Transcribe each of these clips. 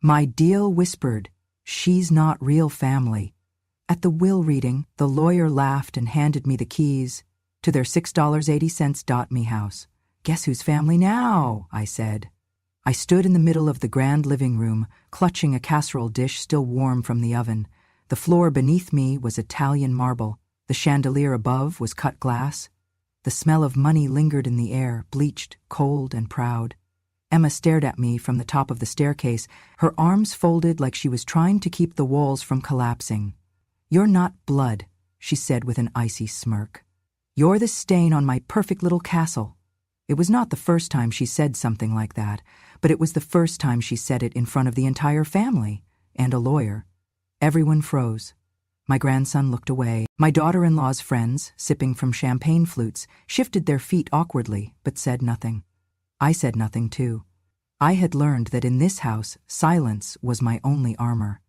My deal whispered, "She's not real family." At the will reading, the lawyer laughed and handed me the keys to their $6.80 .me house. "Guess whose family now?" I said. I stood in the middle of the grand living room, clutching a casserole dish still warm from the oven. The floor beneath me was Italian marble. The chandelier above was cut glass. The smell of money lingered in the air, bleached, cold, and proud. Emma stared at me from the top of the staircase, her arms folded like she was trying to keep the walls from collapsing. "You're not blood," she said with an icy smirk. "You're the stain on my perfect little castle." It was not the first time she said something like that, but it was the first time she said it in front of the entire family and a lawyer. Everyone froze. My grandson looked away. My daughter-in-law's friends, sipping from champagne flutes, shifted their feet awkwardly, but said nothing. I said nothing, too. I had learned that in this house, silence was my only armor.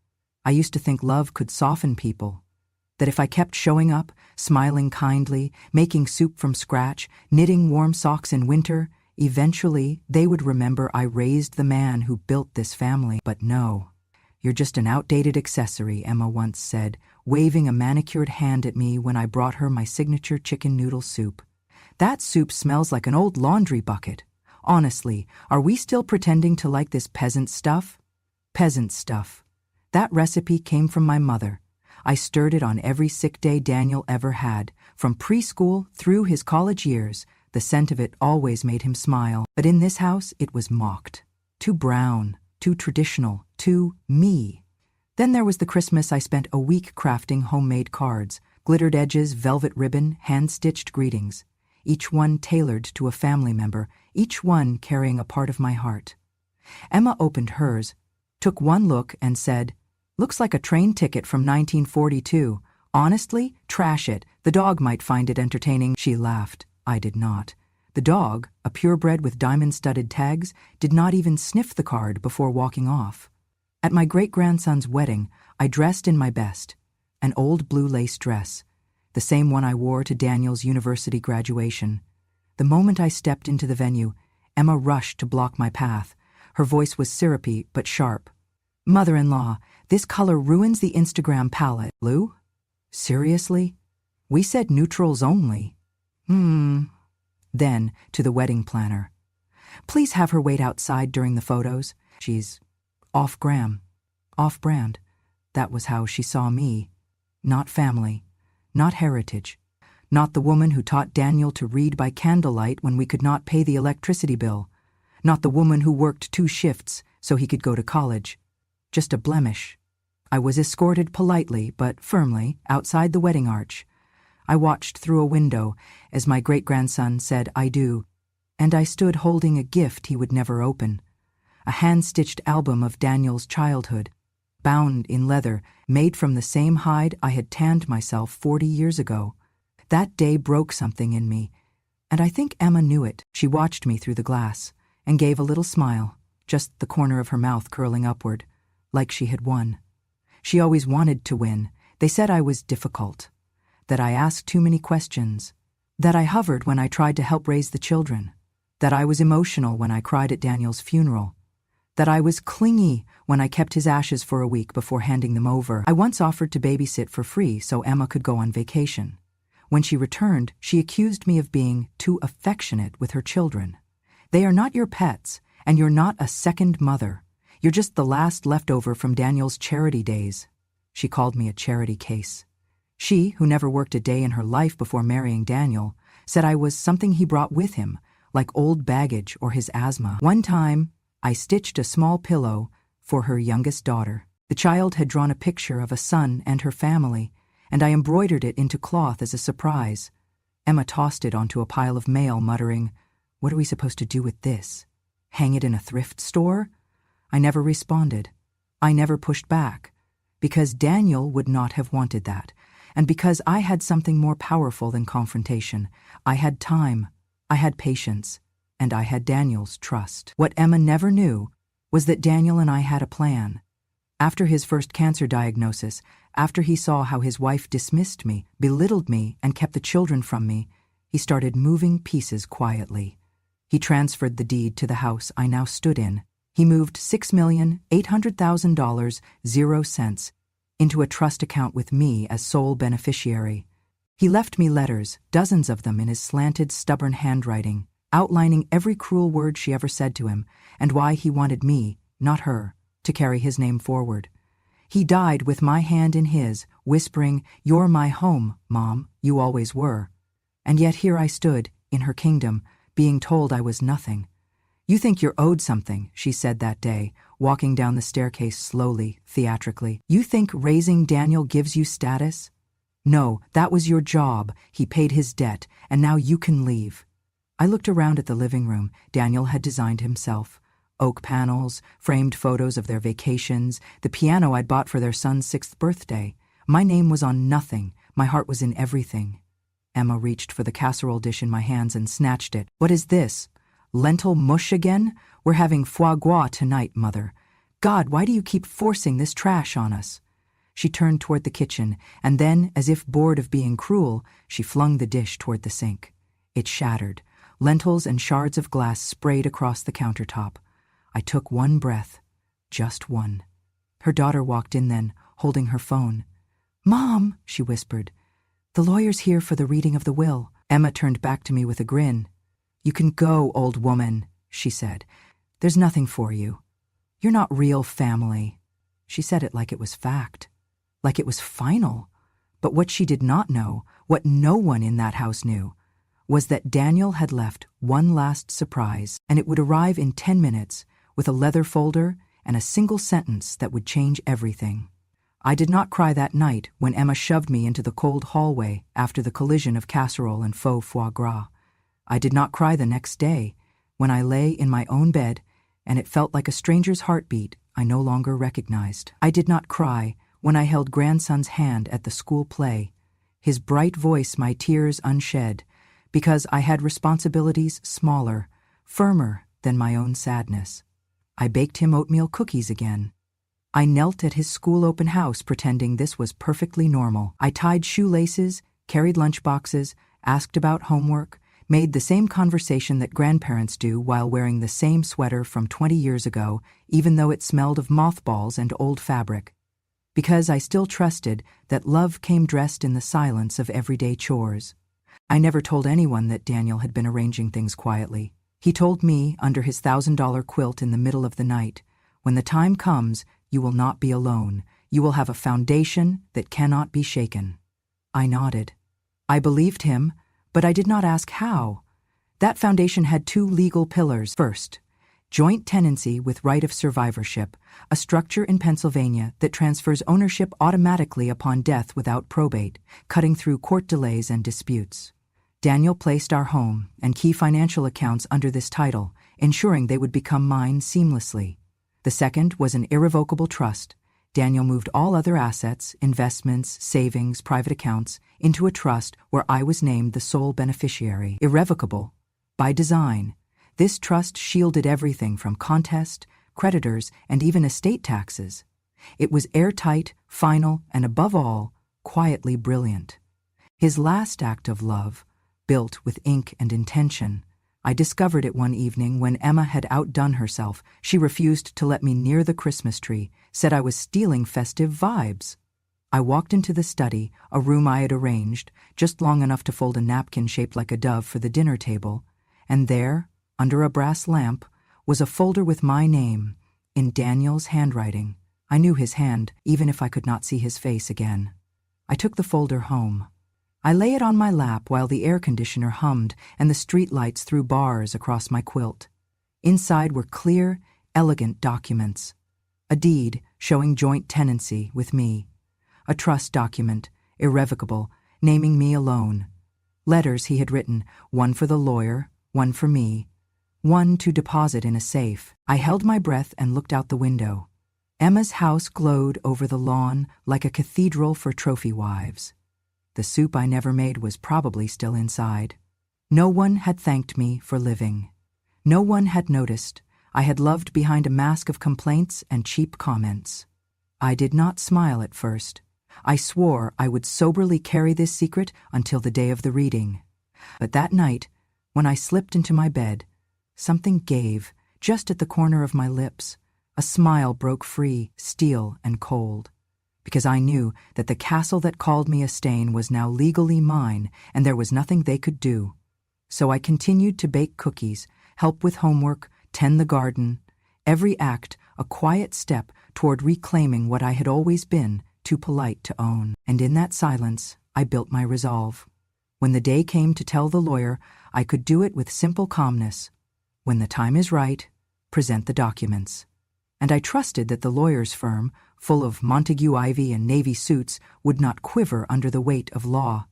I used to think love could soften people, that if I kept showing up, smiling kindly, making soup from scratch, knitting warm socks in winter, eventually they would remember I raised the man who built this family. But no. "You're just an outdated accessory," Emma once said, waving a manicured hand at me when I brought her my signature chicken noodle soup. "That soup smells like an old laundry bucket. Honestly, are we still pretending to like this peasant stuff?" Peasant stuff. That recipe came from my mother. I stirred it on every sick day Daniel ever had. From preschool through his college years, the scent of it always made him smile. But in this house, it was mocked. Too brown, too traditional, too me. Then there was the Christmas I spent a week crafting homemade cards, glittered edges, velvet ribbon, hand-stitched greetings, each one tailored to a family member, each one carrying a part of my heart. Emma opened hers, took one look and said, "Looks like a train ticket from 1942. Honestly, trash it. The dog might find it entertaining." She laughed. I did not. The dog, a purebred with diamond-studded tags, did not even sniff the card before walking off. At my great-grandson's wedding, I dressed in my best, an old blue lace dress, the same one I wore to Daniel's university graduation. The moment I stepped into the venue, Emma rushed to block my path. Her voice was syrupy but sharp. "Mother-in-law, this color ruins the Instagram palette." "Blue? Seriously? We said neutrals only." Then, to the wedding planner. "Please have her wait outside during the photos. She's off-gram, off-brand." That was how she saw me. Not family, not heritage, not the woman who taught Daniel to read by candlelight when we could not pay the electricity bill, not the woman who worked 2 shifts so he could go to college. Just a blemish. I was escorted politely but firmly outside the wedding arch. I watched through a window as my great-grandson said, "I do," and I stood holding a gift he would never open, a hand-stitched album of Daniel's childhood, bound in leather, made from the same hide I had tanned myself 40 years ago. That day broke something in me, and I think Emma knew it. She watched me through the glass and gave a little smile, just the corner of her mouth curling upward, like she had won. She always wanted to win. They said I was difficult, that I asked too many questions, that I hovered when I tried to help raise the children, that I was emotional when I cried at Daniel's funeral, that I was clingy when I kept his ashes for a week before handing them over. I once offered to babysit for free so Emma could go on vacation. When she returned, she accused me of being too affectionate with her children. "They are not your pets, and you're not a second mother. You're just the last leftover from Daniel's charity days." She called me a charity case. She, who never worked a day in her life before marrying Daniel, said I was something he brought with him, like old baggage or his asthma. One time, I stitched a small pillow for her youngest daughter. The child had drawn a picture of a son and her family, and I embroidered it into cloth as a surprise. Emma tossed it onto a pile of mail, muttering, "What are we supposed to do with this? Hang it in a thrift store?" I never responded. I never pushed back, because Daniel would not have wanted that. And because I had something more powerful than confrontation. I had time, I had patience, and I had Daniel's trust. What Emma never knew was that Daniel and I had a plan. After his first cancer diagnosis, after he saw how his wife dismissed me, belittled me, and kept the children from me, he started moving pieces quietly. He transferred the deed to the house I now stood in. He moved $6,800,000, 0 cents, into a trust account with me as sole beneficiary. He left me letters, dozens of them in his slanted, stubborn handwriting, outlining every cruel word she ever said to him, and why he wanted me, not her, to carry his name forward. He died with my hand in his, whispering, "You're my home, Mom, you always were." And yet here I stood, in her kingdom, being told I was nothing. "You think you're owed something," she said that day, walking down the staircase slowly, theatrically. "You think raising Daniel gives you status? No, that was your job. He paid his debt, and now you can leave." I looked around at the living room Daniel had designed himself. Oak panels, framed photos of their vacations, the piano I'd bought for their son's 6th birthday. My name was on nothing. My heart was in everything. Emma reached for the casserole dish in my hands and snatched it. "What is this? Lentil mush again? We're having foie gras tonight, Mother. God, why do you keep forcing this trash on us?" She turned toward the kitchen, and then, as if bored of being cruel, she flung the dish toward the sink. It shattered. Lentils and shards of glass sprayed across the countertop. I took one breath. Just one. Her daughter walked in then, holding her phone. "Mom," she whispered, "the lawyer's here for the reading of the will." Emma turned back to me with a grin. "You can go, old woman," she said. "There's nothing for you. You're not real family." She said it like it was fact, like it was final. But what she did not know, what no one in that house knew, was that Daniel had left one last surprise, and it would arrive in 10 minutes with a leather folder and a single sentence that would change everything. I did not cry that night when Emma shoved me into the cold hallway after the collision of casserole and faux foie gras. I did not cry the next day when I lay in my own bed and it felt like a stranger's heartbeat I no longer recognized. I did not cry when I held grandson's hand at the school play, his bright voice my tears unshed, because I had responsibilities smaller, firmer than my own sadness. I baked him oatmeal cookies again. I knelt at his school open house pretending this was perfectly normal. I tied shoelaces, carried lunchboxes, asked about homework, made the same conversation that grandparents do while wearing the same sweater from 20 years ago, even though it smelled of mothballs and old fabric. Because I still trusted that love came dressed in the silence of everyday chores. I never told anyone that Daniel had been arranging things quietly. He told me under his $1,000 quilt in the middle of the night, "When the time comes, you will not be alone. You will have a foundation that cannot be shaken." I nodded. I believed him, but I did not ask how. That foundation had 2 legal pillars. First, joint tenancy with right of survivorship, a structure in Pennsylvania that transfers ownership automatically upon death without probate, cutting through court delays and disputes. Daniel placed our home and key financial accounts under this title, ensuring they would become mine seamlessly. The second was an irrevocable trust. Daniel moved all other assets, investments, savings, private accounts, into a trust where I was named the sole beneficiary. Irrevocable. By design, this trust shielded everything from contest, creditors, and even estate taxes. It was airtight, final, and above all, quietly brilliant. His last act of love, built with ink and intention. I discovered it one evening when Emma had outdone herself. She refused to let me near the Christmas tree, said I was stealing festive vibes. I walked into the study, a room I had arranged, just long enough to fold a napkin shaped like a dove for the dinner table, and there, under a brass lamp, was a folder with my name, in Daniel's handwriting. I knew his hand, even if I could not see his face again. I took the folder home. I lay it on my lap while the air conditioner hummed and the street lights threw bars across my quilt. Inside were clear, elegant documents. A deed showing joint tenancy with me. A trust document, irrevocable, naming me alone. Letters he had written, one for the lawyer, one for me, one to deposit in a safe. I held my breath and looked out the window. Emma's house glowed over the lawn like a cathedral for trophy wives. The soup I never made was probably still inside. No one had thanked me for living. No one had noticed I had loved behind a mask of complaints and cheap comments. I did not smile at first. I swore I would soberly carry this secret until the day of the reading. But that night, when I slipped into my bed, something gave, just at the corner of my lips. A smile broke free, steel and cold, because I knew that the castle that called me a stain was now legally mine, and there was nothing they could do. So I continued to bake cookies, help with homework, tend the garden, every act a quiet step toward reclaiming what I had always been too polite to own. And in that silence, I built my resolve. When the day came to tell the lawyer, I could do it with simple calmness. When the time is right, present the documents. And I trusted that the lawyer's firm, full of Montague Ivy and navy suits, would not quiver under the weight of law,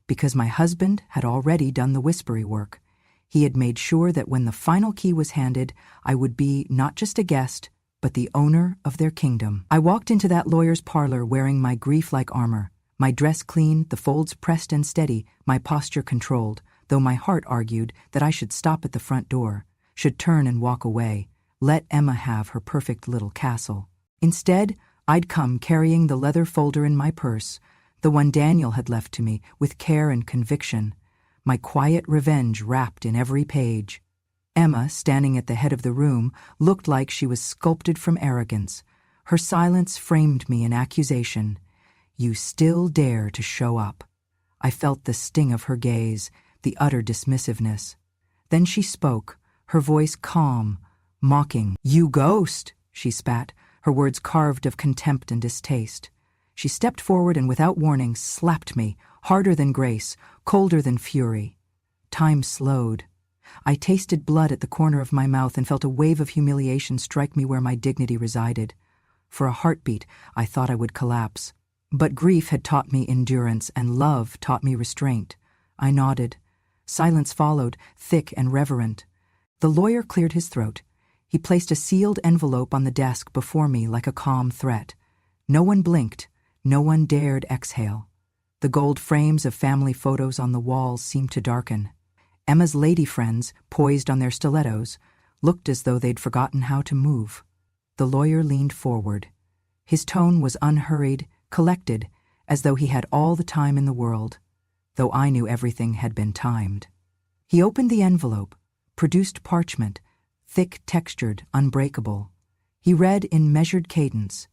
because my husband had already done the whispery work. He had made sure that when the final key was handed, I would be not just a guest, but the owner of their kingdom. I walked into that lawyer's parlor wearing my grief-like armor, my dress clean, the folds pressed and steady, my posture controlled, though my heart argued that I should stop at the front door, should turn and walk away, let Emma have her perfect little castle. Instead, I'd come carrying the leather folder in my purse, the one Daniel had left to me, with care and conviction, my quiet revenge wrapped in every page. Emma, standing at the head of the room, looked like she was sculpted from arrogance. Her silence framed me in accusation. You still dare to show up. I felt the sting of her gaze, the utter dismissiveness. Then she spoke, her voice calm, mocking. You ghost, she spat, her words carved of contempt and distaste. She stepped forward and without warning slapped me, harder than grace, colder than fury. Time slowed. I tasted blood at the corner of my mouth and felt a wave of humiliation strike me where my dignity resided. For a heartbeat, I thought I would collapse. But grief had taught me endurance, and love taught me restraint. I nodded. Silence followed, thick and reverent. The lawyer cleared his throat. He placed a sealed envelope on the desk before me like a calm threat. No one blinked. No one dared exhale. The gold frames of family photos on the walls seemed to darken. Emma's lady friends, poised on their stilettos, looked as though they'd forgotten how to move. The lawyer leaned forward. His tone was unhurried, collected, as though he had all the time in the world, though I knew everything had been timed. He opened the envelope, produced parchment, thick, textured, unbreakable. He read in measured cadence.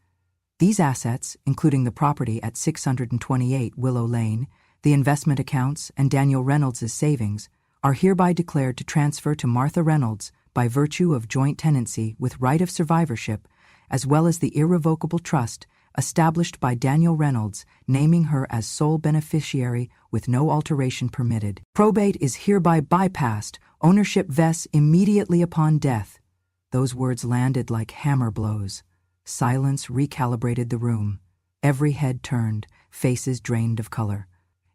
These assets, including the property at 628 Willow Lane, the investment accounts, and Daniel Reynolds' savings, are hereby declared to transfer to Martha Reynolds by virtue of joint tenancy with right of survivorship, as well as the irrevocable trust established by Daniel Reynolds, naming her as sole beneficiary with no alteration permitted. Probate is hereby bypassed. Ownership vests immediately upon death. Those words landed like hammer blows. Silence recalibrated the room. Every head turned, faces drained of color.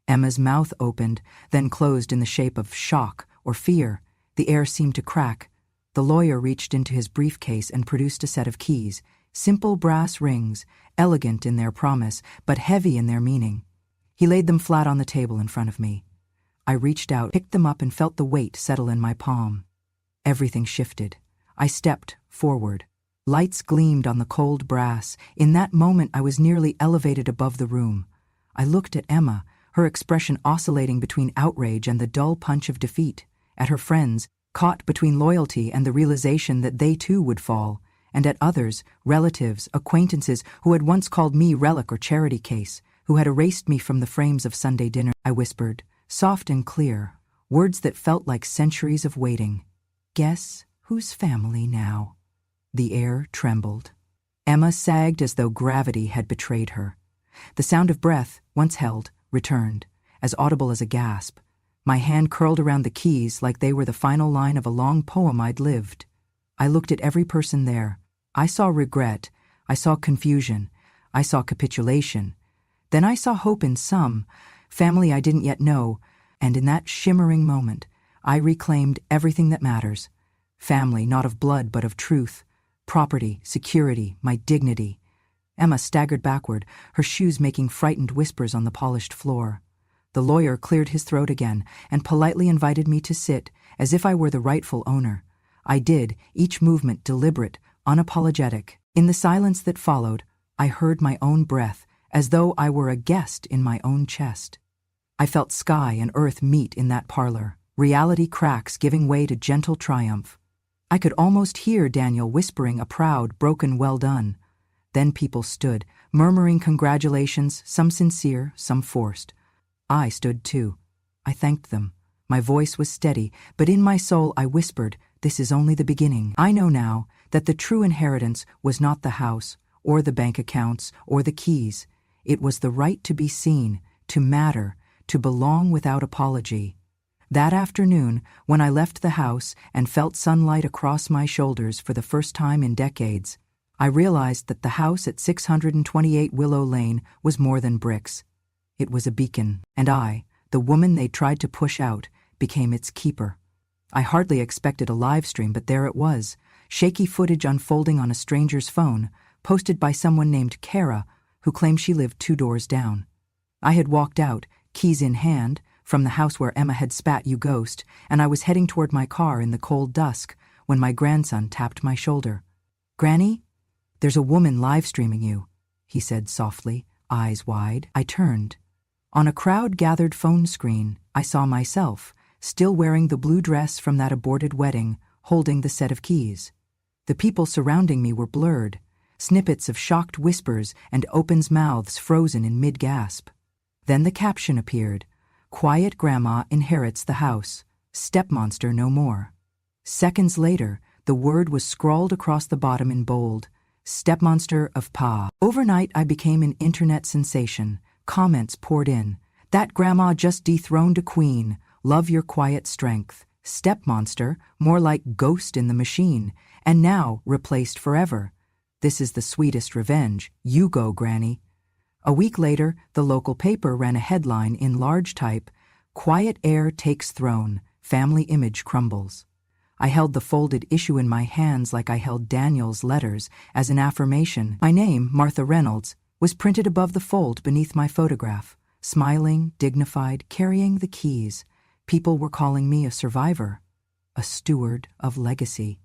Emma's mouth opened, then closed in the shape of shock or fear. The air seemed to crack. The lawyer reached into his briefcase and produced a set of keys, simple brass rings, elegant in their promise, but heavy in their meaning. He laid them flat on the table in front of me. I reached out, picked them up, and felt the weight settle in my palm. Everything shifted. I stepped forward. Lights gleamed on the cold brass. In that moment, I was nearly elevated above the room. I looked at Emma, her expression oscillating between outrage and the dull punch of defeat, at her friends, caught between loyalty and the realization that they too would fall, and at others, relatives, acquaintances who had once called me relic or charity case, who had erased me from the frames of Sunday dinner. I whispered, soft and clear, words that felt like centuries of waiting. Guess whose family now? The air trembled. Emma sagged as though gravity had betrayed her. The sound of breath, once held, returned, as audible as a gasp. My hand curled around the keys like they were the final line of a long poem I'd lived. I looked at every person there. I saw regret. I saw confusion. I saw capitulation. Then I saw hope in some, family I didn't yet know, and in that shimmering moment, I reclaimed everything that matters. Family not of blood but of truth. Property, security, my dignity. Emma staggered backward, her shoes making frightened whispers on the polished floor. The lawyer cleared his throat again and politely invited me to sit, as if I were the rightful owner. I did, each movement deliberate, unapologetic. In the silence that followed, I heard my own breath, as though I were a guest in my own chest. I felt sky and earth meet in that parlor, reality cracks giving way to gentle triumph. I could almost hear Daniel whispering a proud, broken well done. Then people stood, murmuring congratulations, some sincere, some forced. I stood too. I thanked them. My voice was steady, but in my soul I whispered, "This is only the beginning." I know now that the true inheritance was not the house, or the bank accounts, or the keys. It was the right to be seen, to matter, to belong without apology. That afternoon, when I left the house and felt sunlight across my shoulders for the first time in decades, I realized that the house at 628 Willow Lane was more than bricks. It was a beacon, and I, the woman they tried to push out, became its keeper. I hardly expected a live stream, but there it was, shaky footage unfolding on a stranger's phone, posted by someone named Kara, who claimed she lived 2 doors down. I had walked out, keys in hand, from the house where Emma had spat "You ghost," and I was heading toward my car in the cold dusk when my grandson tapped my shoulder. "Granny, there's a woman live streaming you," he said softly, eyes wide. I turned. On a crowd-gathered phone screen, I saw myself, still wearing the blue dress from that aborted wedding, holding the set of keys. The people surrounding me were blurred, snippets of shocked whispers and open mouths frozen in mid-gasp. Then the caption appeared, "Quiet Grandma inherits the house. Stepmonster no more." Seconds later, the word was scrawled across the bottom in bold, "Stepmonster of Pa." Overnight, I became an internet sensation. Comments poured in. "That grandma just dethroned a queen. Love your quiet strength. Stepmonster, more like ghost in the machine. And now, replaced forever. This is the sweetest revenge. You go, Granny." A week later, the local paper ran a headline in large type, "Quiet Heir Takes Throne, Family Image Crumbles." I held the folded issue in my hands like I held Daniel's letters as an affirmation. My name, Martha Reynolds, was printed above the fold beneath my photograph, smiling, dignified, carrying the keys. People were calling me a survivor, a steward of legacy,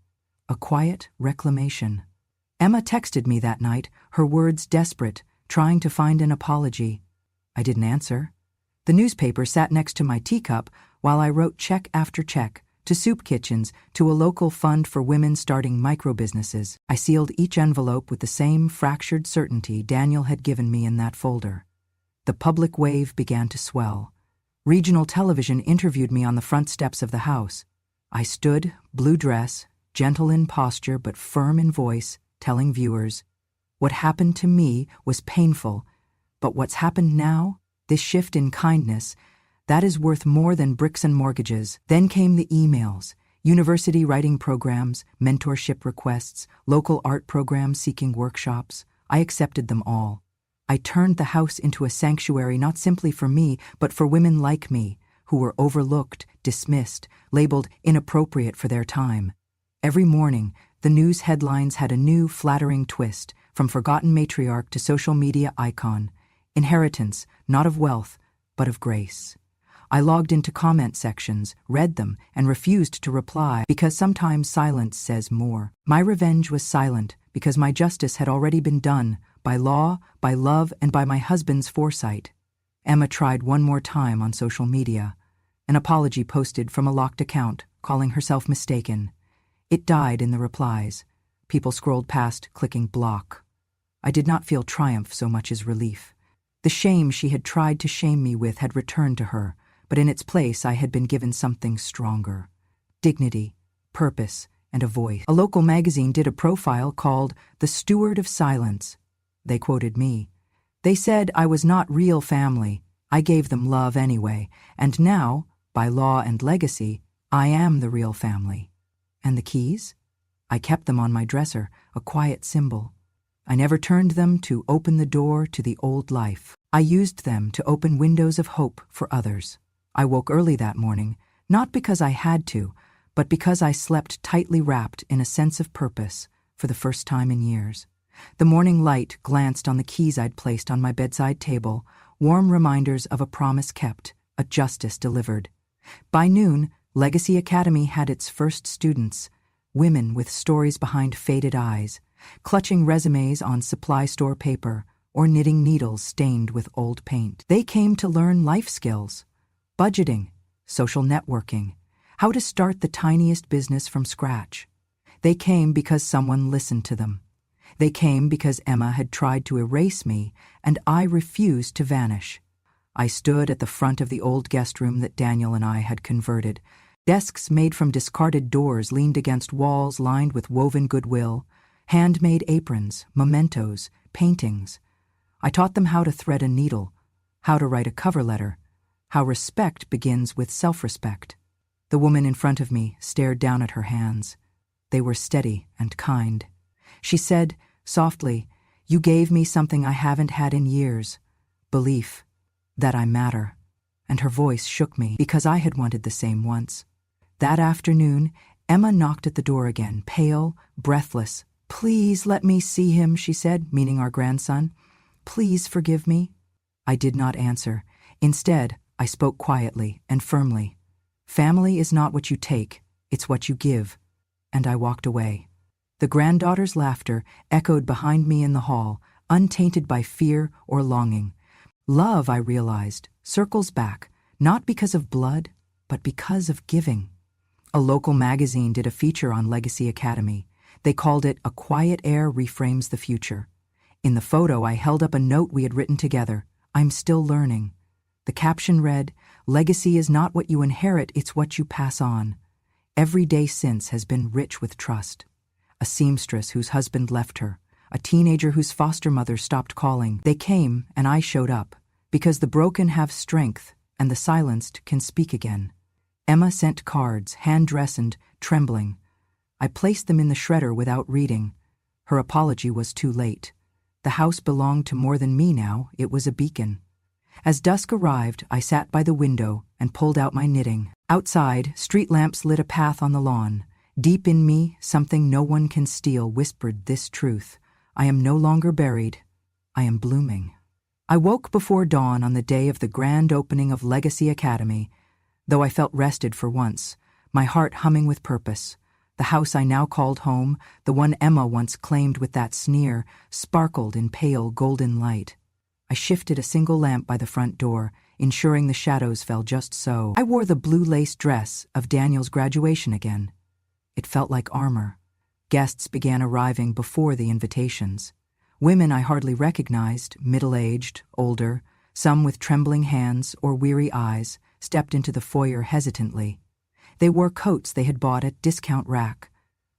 a quiet reclamation. Emma texted me that night, her words desperate, trying to find an apology. I didn't answer. The newspaper sat next to my teacup while I wrote check after check, to soup kitchens, to a local fund for women starting micro-businesses. I sealed each envelope with the same fractured certainty Daniel had given me in that folder. The public wave began to swell. Regional television interviewed me on the front steps of the house. I stood, blue dress, gentle in posture but firm in voice, telling viewers, "What happened to me was painful, but what's happened now, this shift in kindness, that is worth more than bricks and mortgages." Then came the emails, university writing programs, mentorship requests, local art programs seeking workshops. I accepted them all. I turned the house into a sanctuary not simply for me, but for women like me, who were overlooked, dismissed, labeled inappropriate for their time. Every morning, the news headlines had a new, flattering twist, from forgotten matriarch to social media icon. Inheritance, not of wealth, but of grace. I logged into comment sections, read them, and refused to reply because sometimes silence says more. My revenge was silent because my justice had already been done, by law, by love, and by my husband's foresight. Emma tried one more time on social media. An apology posted from a locked account, calling herself mistaken. It died in the replies. People scrolled past, clicking block. I did not feel triumph so much as relief. The shame she had tried to shame me with had returned to her, but in its place I had been given something stronger. Dignity, purpose, and a voice. A local magazine did a profile called "The Steward of Silence." They quoted me. They said I was not real family. I gave them love anyway, and now, by law and legacy, I am the real family. And the keys? I kept them on my dresser, a quiet symbol. I never turned them to open the door to the old life. I used them to open windows of hope for others. I woke early that morning, not because I had to, but because I slept tightly wrapped in a sense of purpose for the first time in years. The morning light glanced on the keys I'd placed on my bedside table, warm reminders of a promise kept, a justice delivered. By noon, Legacy Academy had its first students, women with stories behind faded eyes, clutching resumes on supply store paper or knitting needles stained with old paint. They came to learn life skills, budgeting, social networking, how to start the tiniest business from scratch. They came because someone listened to them. They came because Emma had tried to erase me, and I refused to vanish. I stood at the front of the old guest room that Daniel and I had converted. Desks made from discarded doors leaned against walls lined with woven goodwill, handmade aprons, mementos, paintings. I taught them how to thread a needle, how to write a cover letter, how respect begins with self-respect. The woman in front of me stared down at her hands. They were steady and kind. She said, softly, "You gave me something I haven't had in years. Belief. That I matter." And her voice shook me because I had wanted the same once. That afternoon, Emma knocked at the door again, pale, breathless. "Please let me see him," she said, meaning our grandson. "Please forgive me." I did not answer. Instead, I spoke quietly and firmly. "Family is not what you take, it's what you give." And I walked away. The granddaughter's laughter echoed behind me in the hall, untainted by fear or longing. Love, I realized, circles back, not because of blood, but because of giving. A local magazine did a feature on Legacy Academy. They called it "A Quiet Air Reframes the Future." In the photo, I held up a note we had written together, "I'm still learning." The caption read, "Legacy is not what you inherit, it's what you pass on." Every day since has been rich with trust. A seamstress whose husband left her, a teenager whose foster mother stopped calling. They came, and I showed up, because the broken have strength, and the silenced can speak again. Emma sent cards, hand-dressed, trembling. I placed them in the shredder without reading. Her apology was too late. The house belonged to more than me now, it was a beacon. As dusk arrived, I sat by the window and pulled out my knitting. Outside, street lamps lit a path on the lawn. Deep in me, something no one can steal whispered this truth: I am no longer buried, I am blooming. I woke before dawn on the day of the grand opening of Legacy Academy. Though I felt rested for once, my heart humming with purpose. The house I now called home, the one Emma once claimed with that sneer, sparkled in pale golden light. I shifted a single lamp by the front door, ensuring the shadows fell just so. I wore the blue lace dress of Daniel's graduation again. It felt like armor. Guests began arriving before the invitations. Women I hardly recognized, middle-aged, older, some with trembling hands or weary eyes, stepped into the foyer hesitantly. They wore coats they had bought at discount rack,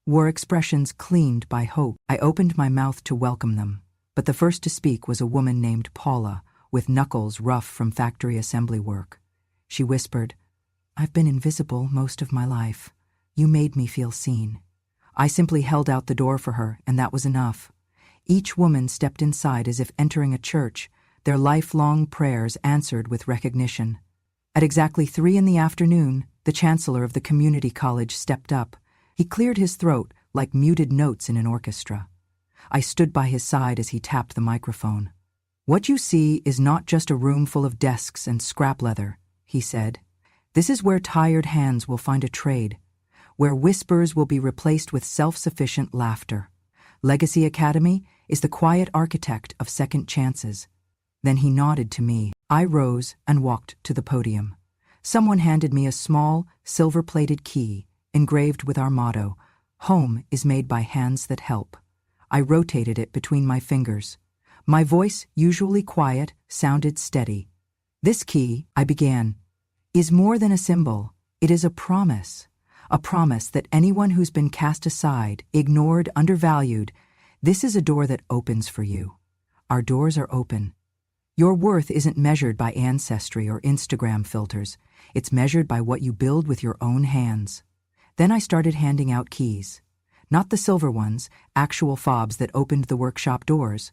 wore expressions cleaned by hope. I opened my mouth to welcome them, but the first to speak was a woman named Paula, with knuckles rough from factory assembly work. She whispered, "I've been invisible most of my life. You made me feel seen." I simply held out the door for her, and that was enough. Each woman stepped inside as if entering a church, their lifelong prayers answered with recognition. At exactly 3 in the afternoon, the chancellor of the community college stepped up. He cleared his throat like muted notes in an orchestra. I stood by his side as he tapped the microphone. "What you see is not just a room full of desks and scrap leather," he said. "This is where tired hands will find a trade, where whispers will be replaced with self-sufficient laughter. Legacy Academy is the quiet architect of second chances." Then he nodded to me. I rose and walked to the podium. Someone handed me a small, silver-plated key, engraved with our motto, "Home is made by hands that help." I rotated it between my fingers. My voice, usually quiet, sounded steady. "This key," I began, "is more than a symbol. It is a promise that anyone who's been cast aside, ignored, undervalued, this is a door that opens for you. Our doors are open. Your worth isn't measured by ancestry or Instagram filters. It's measured by what you build with your own hands." Then I started handing out keys. Not the silver ones, actual fobs that opened the workshop doors.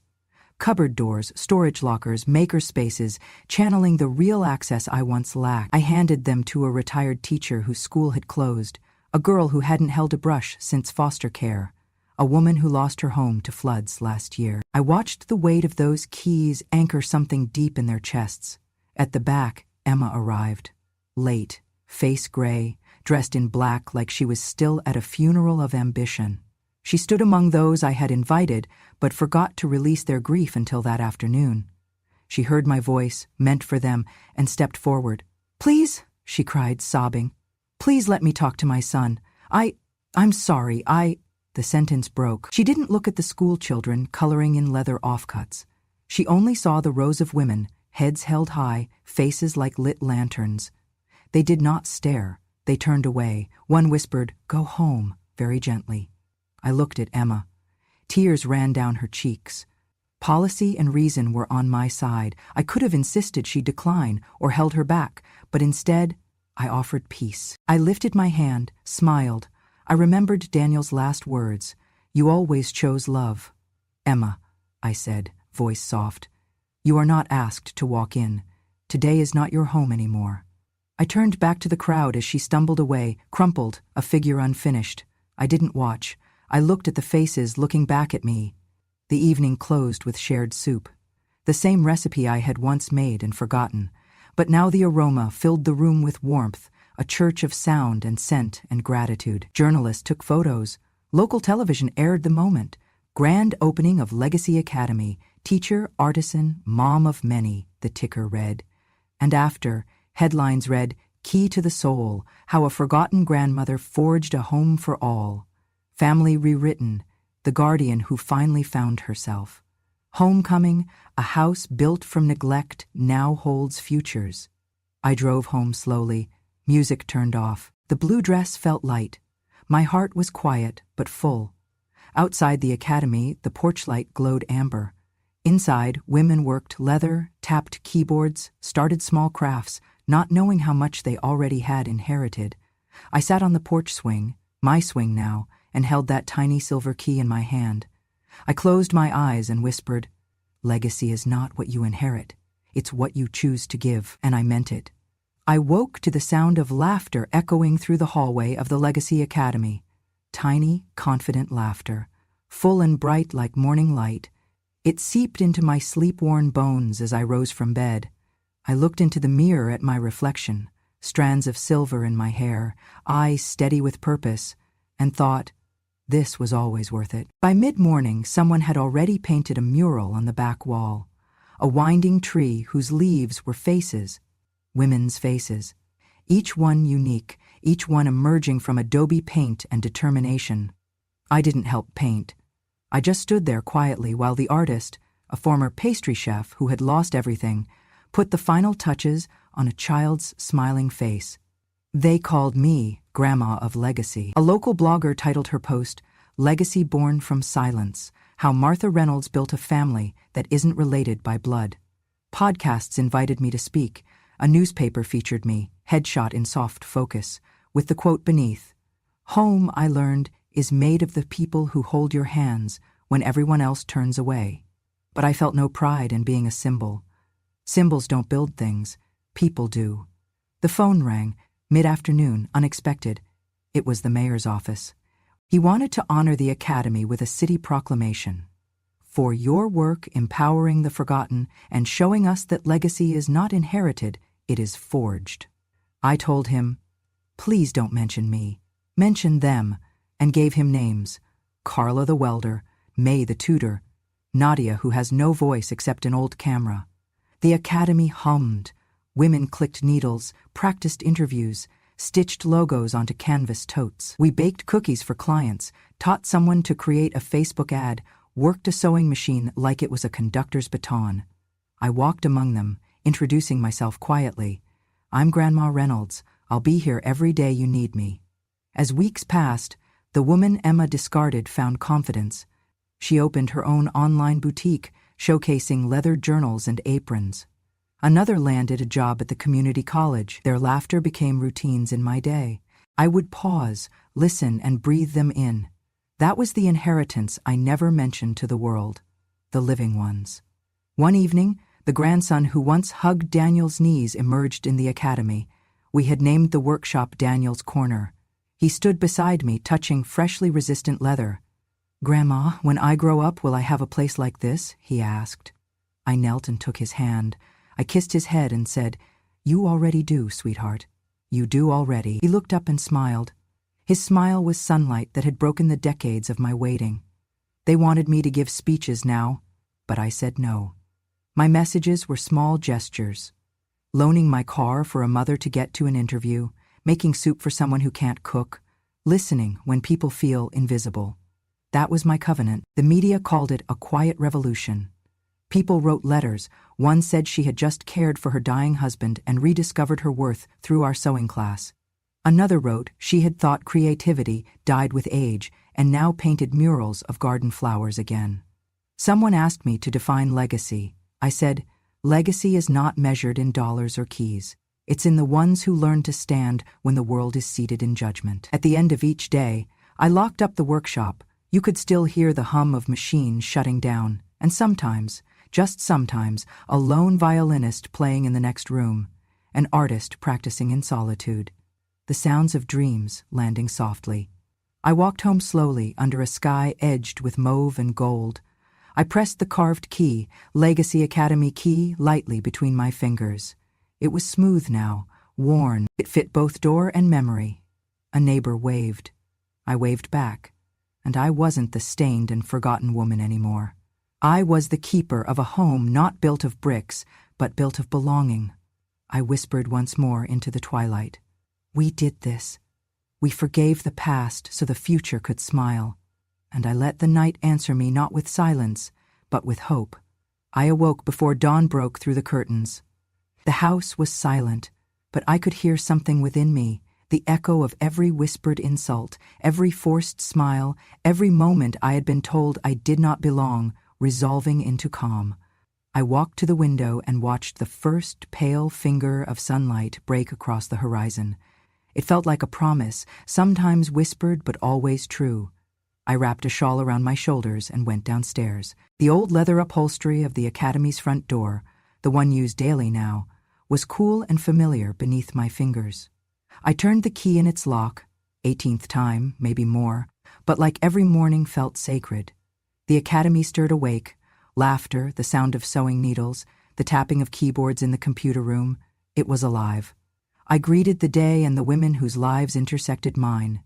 Cupboard doors, storage lockers, maker spaces, channeling the real access I once lacked. I handed them to a retired teacher whose school had closed, a girl who hadn't held a brush since foster care, a woman who lost her home to floods last year. I watched the weight of those keys anchor something deep in their chests. At the back, Emma arrived. Late, face gray, dressed in black like she was still at a funeral of ambition. She stood among those I had invited, but forgot to release their grief until that afternoon. She heard my voice, meant for them, and stepped forward. "Please," she cried, sobbing. "Please let me talk to my son. I'm sorry, The sentence broke. She didn't look at the school children coloring in leather offcuts. She only saw the rows of women, heads held high, faces like lit lanterns. They did not stare. They turned away. One whispered, "Go home," very gently. I looked at Emma. Tears ran down her cheeks. Policy and reason were on my side. I could have insisted she decline or held her back, but instead, I offered peace. I lifted my hand, smiled. I remembered Daniel's last words. "You always chose love." "Emma," I said, voice soft, "you are not asked to walk in. Today is not your home anymore." I turned back to the crowd as she stumbled away, crumpled, a figure unfinished. I didn't watch. I looked at the faces looking back at me. The evening closed with shared soup. The same recipe I had once made and forgotten. But now the aroma filled the room with warmth, a church of sound and scent and gratitude. Journalists took photos. Local television aired the moment. Grand opening of Legacy Academy. Teacher, artisan, mom of many, the ticker read. And after, headlines read, "Key to the Soul, How a Forgotten Grandmother Forged a Home for All." Family rewritten, the guardian who finally found herself. Homecoming, a house built from neglect now holds futures. I drove home slowly. Music turned off. The blue dress felt light. My heart was quiet, but full. Outside the academy, the porch light glowed amber. Inside, women worked leather, tapped keyboards, started small crafts, not knowing how much they already had inherited. I sat on the porch swing, my swing now, and held that tiny silver key in my hand. I closed my eyes and whispered, "Legacy is not what you inherit. It's what you choose to give," and I meant it. I woke to the sound of laughter echoing through the hallway of the Legacy Academy. Tiny, confident laughter, full and bright like morning light. It seeped into my sleep-worn bones as I rose from bed. I looked into the mirror at my reflection, strands of silver in my hair, eyes steady with purpose, and thought, this was always worth it. By mid-morning, someone had already painted a mural on the back wall, a winding tree whose leaves were faces, women's faces, each one unique, each one emerging from Adobe Paint and determination. I didn't help paint. I just stood there quietly while the artist, a former pastry chef who had lost everything, put the final touches on a child's smiling face. They called me Grandma of Legacy. A local blogger titled her post, "Legacy Born from Silence, How Martha Reynolds Built a Family That Isn't Related by Blood." Podcasts invited me to speak. A newspaper featured me, headshot in soft focus, with the quote beneath, "Home, I learned, is made of the people who hold your hands when everyone else turns away." But I felt no pride in being a symbol. Symbols don't build things, people do. The phone rang, mid-afternoon, unexpected. It was the mayor's office. He wanted to honor the academy with a city proclamation. "For your work empowering the forgotten and showing us that legacy is not inherited, it is forged." I told him, "Please don't mention me. Mention them," and gave him names. Carla the welder, May the tutor, Nadia who has no voice except an old camera. The academy hummed. Women clicked needles, practiced interviews, stitched logos onto canvas totes. We baked cookies for clients, taught someone to create a Facebook ad, worked a sewing machine like it was a conductor's baton. I walked among them, introducing myself quietly. "I'm Grandma Reynolds. I'll be here every day you need me." As weeks passed, the woman Emma discarded found confidence. She opened her own online boutique, showcasing leather journals and aprons. Another landed a job at the community college. Their laughter became routines in my day. I would pause, listen, and breathe them in. That was the inheritance I never mentioned to the world, the living ones. One evening, the grandson who once hugged Daniel's knees emerged in the academy. We had named the workshop Daniel's Corner. He stood beside me, touching freshly resistant leather. "Grandma, when I grow up, will I have a place like this?" he asked. I knelt and took his hand. I kissed his head and said, "You already do, sweetheart. You do already." He looked up and smiled. His smile was sunlight that had broken the decades of my waiting. They wanted me to give speeches now, but I said no. My messages were small gestures. Loaning my car for a mother to get to an interview, making soup for someone who can't cook, listening when people feel invisible. That was my covenant. The media called it a quiet revolution. People wrote letters. One said she had just cared for her dying husband and rediscovered her worth through our sewing class. Another wrote she had thought creativity died with age and now painted murals of garden flowers again. Someone asked me to define legacy. I said, legacy is not measured in dollars or keys. It's in the ones who learn to stand when the world is seated in judgment. At the end of each day, I locked up the workshop. You could still hear the hum of machines shutting down, and sometimes, just sometimes, a lone violinist playing in the next room, an artist practicing in solitude. The sounds of dreams landing softly. I walked home slowly under a sky edged with mauve and gold. I pressed the carved key, Legacy Academy key, lightly between my fingers. It was smooth now, worn. It fit both door and memory. A neighbor waved. I waved back, and I wasn't the stained and forgotten woman anymore. I was the keeper of a home not built of bricks, but built of belonging. I whispered once more into the twilight. We did this. We forgave the past so the future could smile. And I let the night answer me not with silence, but with hope. I awoke before dawn broke through the curtains. The house was silent, but I could hear something within me, the echo of every whispered insult, every forced smile, every moment I had been told I did not belong, resolving into calm. I walked to the window and watched the first pale finger of sunlight break across the horizon. It felt like a promise, sometimes whispered but always true. I wrapped a shawl around my shoulders and went downstairs. The old leather upholstery of the Academy's front door, the one used daily now, was cool and familiar beneath my fingers. I turned the key in its lock, 18th time, maybe more, but like every morning felt sacred. The Academy stirred awake, laughter, the sound of sewing needles, the tapping of keyboards in the computer room. It was alive. I greeted the day and the women whose lives intersected mine.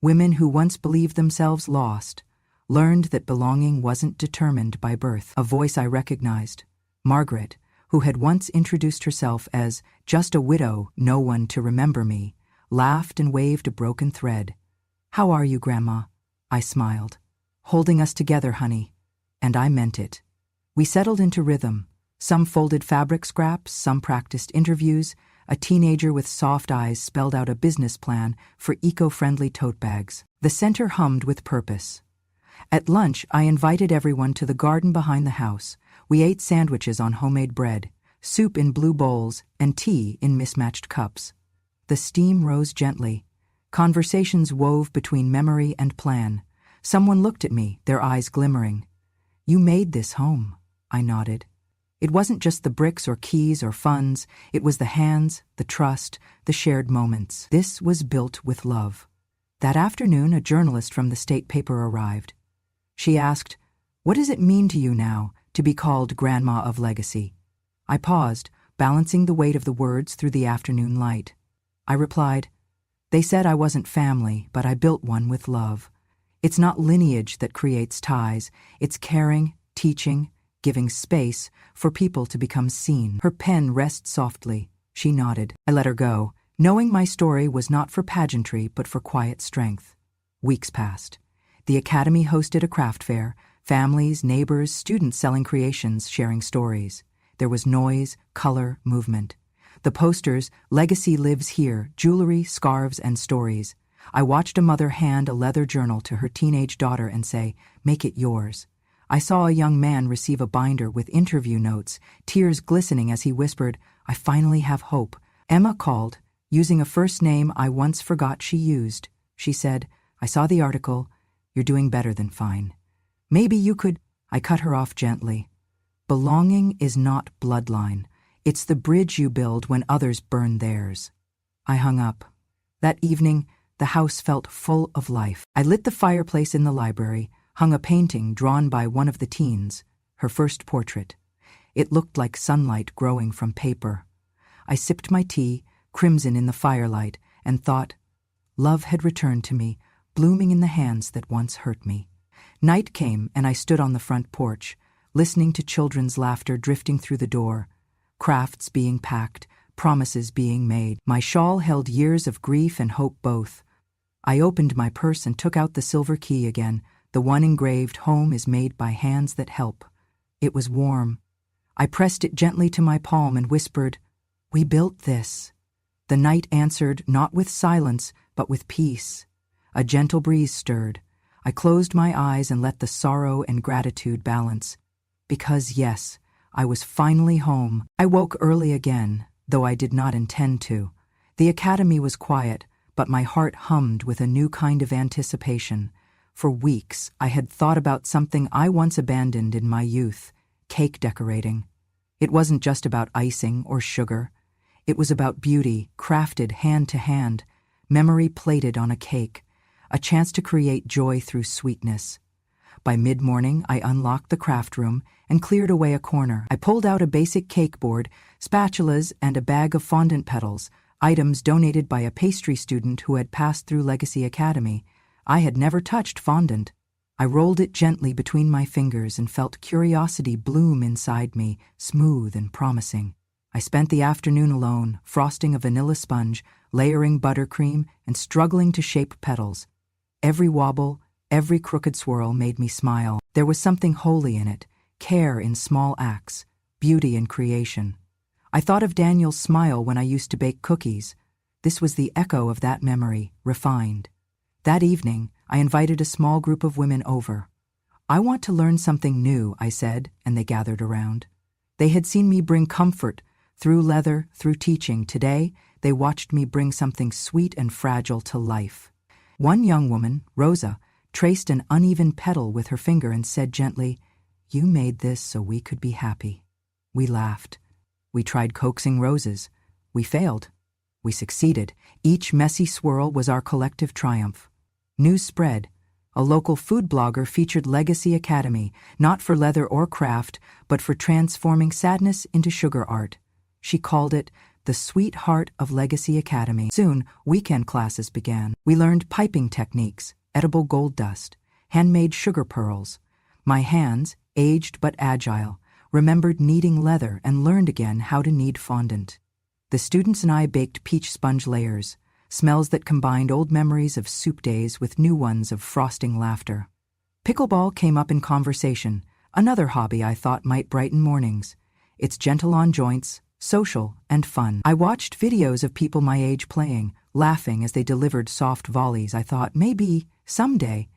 Women who once believed themselves lost, learned that belonging wasn't determined by birth. A voice I recognized, Margaret, who had once introduced herself as just a widow, no one to remember me, laughed and waved a broken thread. How are you, Grandma? I smiled. Holding us together, honey. And I meant it. We settled into rhythm. Some folded fabric scraps, some practiced interviews. A teenager with soft eyes spelled out a business plan for eco-friendly tote bags. The center hummed with purpose. At lunch, I invited everyone to the garden behind the house. We ate sandwiches on homemade bread, soup in blue bowls, and tea in mismatched cups. The steam rose gently. Conversations wove between memory and plan. Someone looked at me, their eyes glimmering. You made this home, I nodded. It wasn't just the bricks or keys or funds, it was the hands, the trust, the shared moments. This was built with love. That afternoon, a journalist from the state paper arrived. She asked, "What does it mean to you now to be called Grandma of Legacy?" I paused, balancing the weight of the words through the afternoon light. I replied, "They said I wasn't family, but I built one with love. It's not lineage that creates ties, it's caring, teaching, giving space for people to become seen." Her pen rested softly. She nodded. I let her go, knowing my story was not for pageantry but for quiet strength. Weeks passed. The Academy hosted a craft fair, families, neighbors, students selling creations, sharing stories. There was noise, color, movement. The posters, "Legacy Lives Here," jewelry, scarves, and stories. I watched a mother hand a leather journal to her teenage daughter and say, "Make it yours." I saw a young man receive a binder with interview notes, tears glistening as he whispered, "I finally have hope." Emma called, using a first name I once forgot she used. She said, "I saw the article. You're doing better than fine. Maybe you could—" I cut her off gently. Belonging is not bloodline. It's the bridge you build when others burn theirs. I hung up. That evening, the house felt full of life. I lit the fireplace in the library, hung a painting drawn by one of the teens, her first portrait. It looked like sunlight growing from paper. I sipped my tea, crimson in the firelight, and thought, love had returned to me, blooming in the hands that once hurt me. Night came and I stood on the front porch, listening to children's laughter drifting through the door, crafts being packed, promises being made. My shawl held years of grief and hope both. I opened my purse and took out the silver key again, The one engraved, "Home is made by hands that help." It was warm. I pressed it gently to my palm and whispered, "We built this." The night answered, not with silence, but with peace. A gentle breeze stirred. I closed my eyes and let the sorrow and gratitude balance. Because, yes, I was finally home. I woke early again, though I did not intend to. The academy was quiet, but my heart hummed with a new kind of anticipation. For weeks, I had thought about something I once abandoned in my youth: cake decorating. It wasn't just about icing or sugar. It was about beauty, crafted hand to hand, memory plated on a cake, a chance to create joy through sweetness. By mid-morning, I unlocked the craft room and cleared away a corner. I pulled out a basic cake board, spatulas, and a bag of fondant petals, items donated by a pastry student who had passed through Legacy Academy. I had never touched fondant. I rolled it gently between my fingers and felt curiosity bloom inside me, smooth and promising. I spent the afternoon alone, frosting a vanilla sponge, layering buttercream, and struggling to shape petals. Every wobble, every crooked swirl made me smile. There was something holy in it, care in small acts, beauty in creation. I thought of Daniel's smile when I used to bake cookies. This was the echo of that memory, refined. That evening, I invited a small group of women over. "I want to learn something new," I said, and they gathered around. They had seen me bring comfort through leather, through teaching. Today, they watched me bring something sweet and fragile to life. One young woman, Rosa, traced an uneven petal with her finger and said gently, "You made this so we could be happy." We laughed. We tried coaxing roses. We failed. We succeeded. Each messy swirl was our collective triumph. News spread. A local food blogger featured Legacy Academy, not for leather or craft, but for transforming sadness into sugar art. She called it the sweet heart of Legacy Academy. Soon, weekend classes began. We learned piping techniques, edible gold dust, handmade sugar pearls. My hands, aged but agile, remembered kneading leather and learned again how to knead fondant. The students and I baked peach sponge layers, smells that combined old memories of soup days with new ones of frosting laughter. Pickleball came up in conversation, another hobby I thought might brighten mornings. It's gentle on joints, social, and fun. I watched videos of people my age playing, laughing as they delivered soft volleys. I thought, maybe, someday.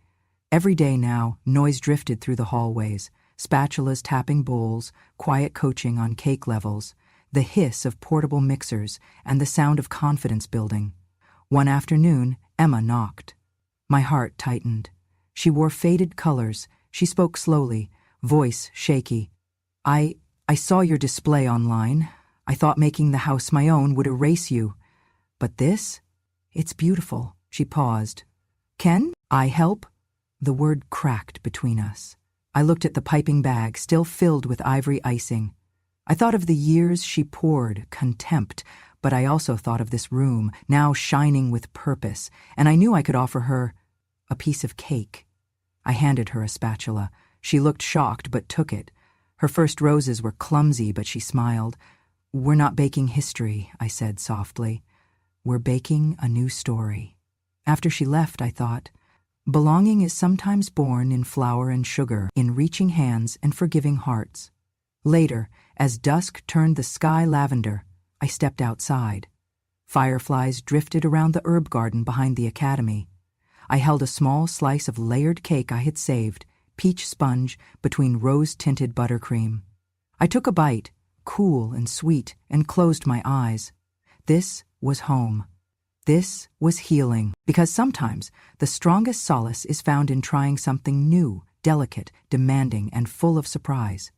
Every day now, noise drifted through the hallways, spatulas tapping bowls, quiet coaching on cake levels, the hiss of portable mixers, and the sound of confidence building. One afternoon, Emma knocked. My heart tightened. She wore faded colors. She spoke slowly, voice shaky. I saw your display online. I thought making the house my own would erase you. But this? It's beautiful." She paused. "Can I help?" The word cracked between us. I looked at the piping bag, still filled with ivory icing. I thought of the years she poured, contempt, but I also thought of this room, now shining with purpose, and I knew I could offer her a piece of cake. I handed her a spatula. She looked shocked, but took it. Her first roses were clumsy, but she smiled. "We're not baking history," I said softly. "We're baking a new story." After she left, I thought, belonging is sometimes born in flour and sugar, in reaching hands and forgiving hearts. Later, as dusk turned the sky lavender, I stepped outside. Fireflies drifted around the herb garden behind the academy. I held a small slice of layered cake I had saved, peach sponge between rose-tinted buttercream. I took a bite, cool and sweet, and closed my eyes. This was home. This was healing, because sometimes the strongest solace is found in trying something new, delicate, demanding, and full of surprise.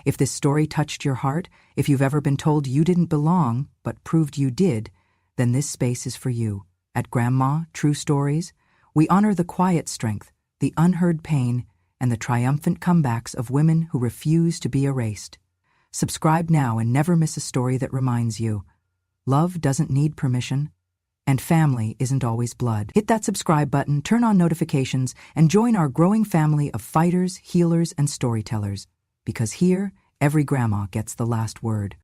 If this story touched your heart, if you've ever been told you didn't belong, but proved you did, then this space is for you. At Grandma True Stories, we honor the quiet strength, the unheard pain, and the triumphant comebacks of women who refuse to be erased. Subscribe now and never miss a story that reminds you, love doesn't need permission, and family isn't always blood. Hit that subscribe button, turn on notifications, and join our growing family of fighters, healers, and storytellers. Because here, every grandma gets the last word.